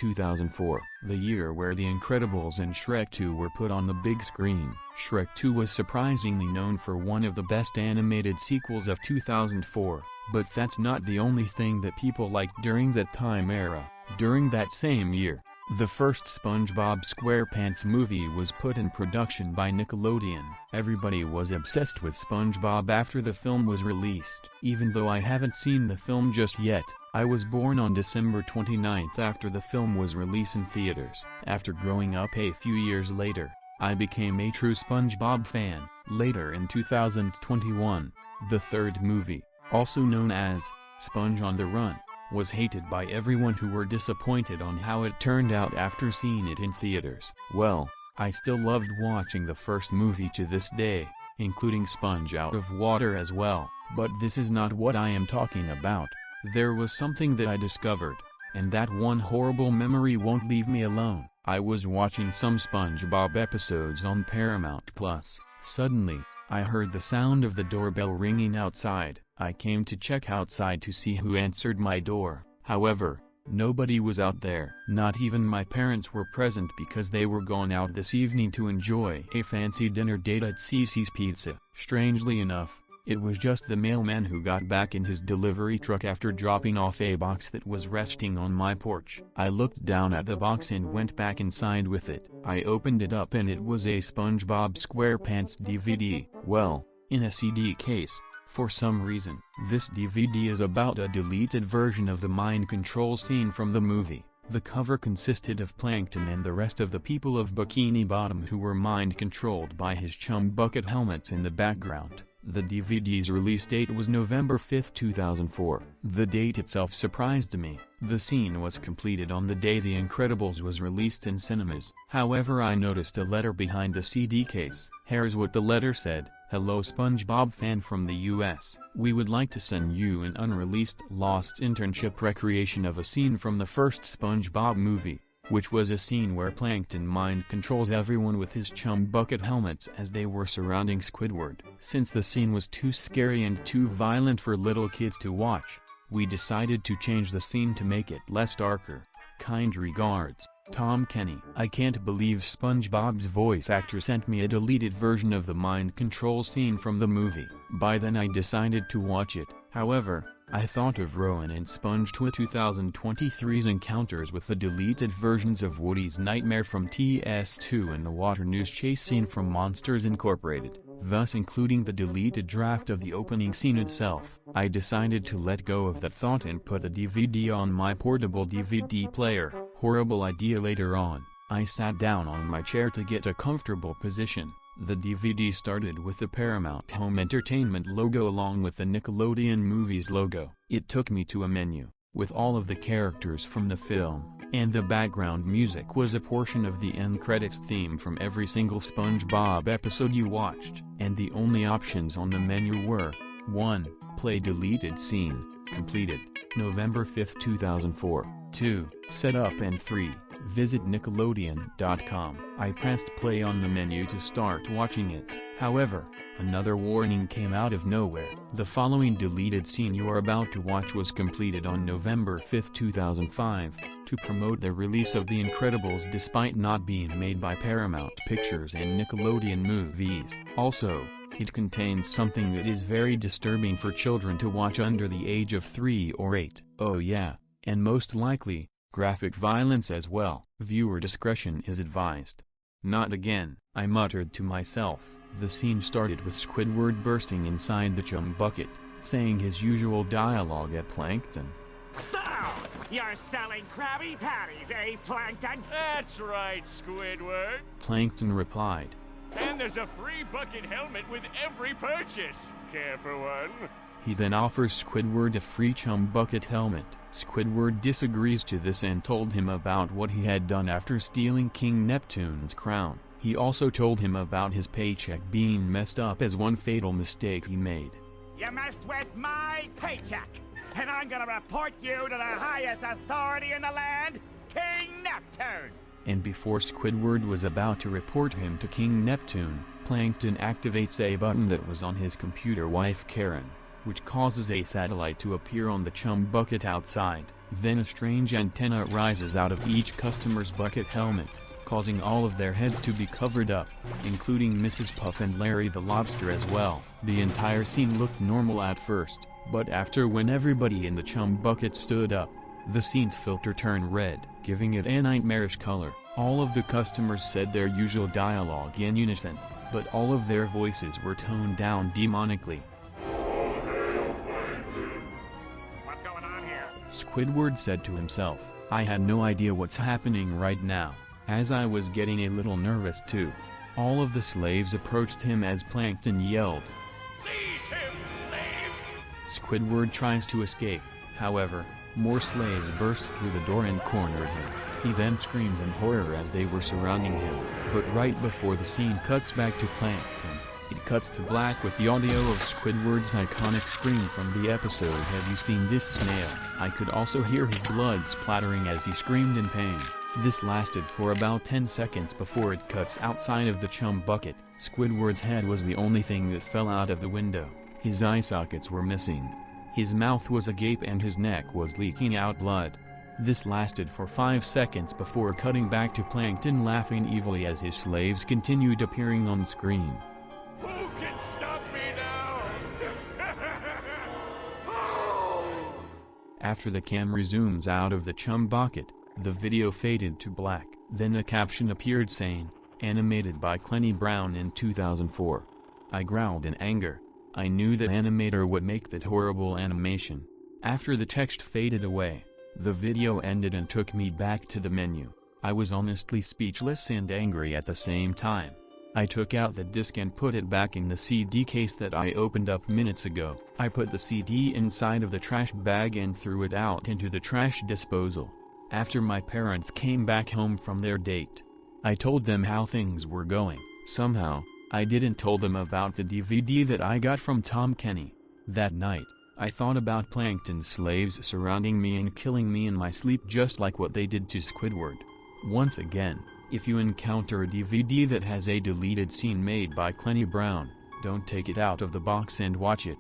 2004, the year where The Incredibles and Shrek 2 were put on the big screen. Shrek 2 was surprisingly known for one of the best animated sequels of 2004, but that's not the only thing that people liked during that time era. During that same year, the first SpongeBob SquarePants movie was put in production by Nickelodeon. Everybody was obsessed with SpongeBob after the film was released. Even though I haven't seen the film just yet, I was born on December 29th after the film was released in theaters. After growing up a few years later, I became a true SpongeBob fan. Later in 2021, the third movie, also known as Sponge on the Run, was hated by everyone who were disappointed on how it turned out after seeing it in theaters. Well, I still loved watching the first movie to this day, including Sponge Out of Water as well, but this is not what I am talking about. There was something that I discovered, and that one horrible memory won't leave me alone. I was watching some SpongeBob episodes on Paramount+. Suddenly, I heard the sound of the doorbell ringing outside. I came to check outside to see who answered my door. However, nobody was out there. Not even my parents were present because they were gone out this evening to enjoy a fancy dinner date at Cece's Pizza. Strangely enough, it was just the mailman who got back in his delivery truck after dropping off a box that was resting on my porch. I looked down at the box and went back inside with it. I opened it up and it was a SpongeBob SquarePants DVD. Well, in a CD case. For some reason, this DVD is about a deleted version of the mind control scene from the movie. The cover consisted of Plankton and the rest of the people of Bikini Bottom who were mind controlled by his chum bucket helmets in the background. The DVD's release date was November 5, 2004. The date itself surprised me. The scene was completed on the day The Incredibles was released in cinemas. However, I noticed a letter behind the CD case. Here's what the letter said. Hello SpongeBob fan from the US. We would like to send you an unreleased lost internship recreation of a scene from the first SpongeBob movie, which was a scene where Plankton mind controls everyone with his chum bucket helmets as they were surrounding Squidward. Since the scene was too scary and too violent for little kids to watch, we decided to change the scene to make it less darker. Kind regards, Tom Kenny. I can't believe SpongeBob's voice actor sent me a deleted version of the mind control scene from the movie. By then I decided to watch it. However, I thought of Rowan and Sponge 2023's encounters with the deleted versions of Woody's Nightmare from TS2 and the water news chase scene from Monsters Incorporated, thus including the deleted draft of the opening scene itself. I decided to let go of that thought and put the DVD on my portable DVD player. Horrible idea. Later on, I sat down on my chair to get a comfortable position. The DVD started with the Paramount Home Entertainment logo along with the Nickelodeon Movies logo. It took me to a menu, with all of the characters from the film, and the background music was a portion of the end credits theme from every single SpongeBob episode you watched. And the only options on the menu were, 1. Play deleted scene, completed, November 5, 2004, 2. Setup, and 3. Visit Nickelodeon.com. I pressed play on the menu to start watching it. However, another warning came out of nowhere. The following deleted scene you are about to watch was completed on November 5, 2005, to promote the release of The Incredibles despite not being made by Paramount Pictures and Nickelodeon Movies. Also, it contains something that is very disturbing for children to watch under the age of 3 or 8. Oh yeah, and most likely, graphic violence as well. Viewer discretion is advised. Not again, I muttered to myself. The scene started with Squidward bursting inside the chum bucket, saying his usual dialogue at Plankton. So, you're selling Krabby Patties, eh, Plankton? That's right, Squidward. Plankton replied. And there's a free bucket helmet with every purchase. Care for one? He then offers Squidward a free chum bucket helmet. Squidward disagrees to this and told him about what he had done after stealing King Neptune's crown. He also told him about his paycheck being messed up as one fatal mistake he made. You messed with my paycheck, and I'm gonna report you to the highest authority in the land, King Neptune! And before Squidward was about to report him to King Neptune, Plankton activates a button that was on his computer wife Karen. which causes a satellite to appear on the Chum bucket outside. Then a strange antenna rises out of each customer's bucket helmet, causing all of their heads to be covered up, including Mrs. Puff and Larry the Lobster as well. The entire scene looked normal at first, but after when everybody in the Chum bucket stood up, the scene's filter turned red, giving it a nightmarish color. All of the customers said their usual dialogue in unison, but all of their voices were toned down demonically. What's going on here? Squidward said to himself. I had no idea what's happening right now, as I was getting a little nervous too. All of the slaves approached him as Plankton yelled, Seize him, slaves! Squidward tries to escape, however, more slaves burst through the door and corner him. He then screams in horror as they were surrounding him, but right before the scene cuts back to Plankton, it cuts to black with the audio of Squidward's iconic scream from the episode Have You Seen This Snail? I could also hear his blood splattering as he screamed in pain. This lasted for about 10 seconds before it cuts outside of the Chum bucket. Squidward's head was the only thing that fell out of the window. His eye sockets were missing. His mouth was agape and his neck was leaking out blood. This lasted for 5 seconds before cutting back to Plankton laughing evilly as his slaves continued appearing on screen. Who can stop me now? After the camera zooms out of the Chum bucket, the video faded to black. Then a caption appeared saying, "Animated by Clenny Brown in 2004. I growled in anger. I knew that animator would make that horrible animation. After the text faded away, the video ended and took me back to the menu. I was honestly speechless and angry at the same time. I took out the disc and put it back in the CD case that I opened up minutes ago. I put the CD inside of the trash bag and threw it out into the trash disposal. After my parents came back home from their date, I told them how things were going. Somehow, I didn't tell them about the DVD that I got from Tom Kenny. That night, I thought about Plankton's slaves surrounding me and killing me in my sleep just like what they did to Squidward. Once again, if you encounter a DVD that has a deleted scene made by Clenny Brown, don't take it out of the box and watch it.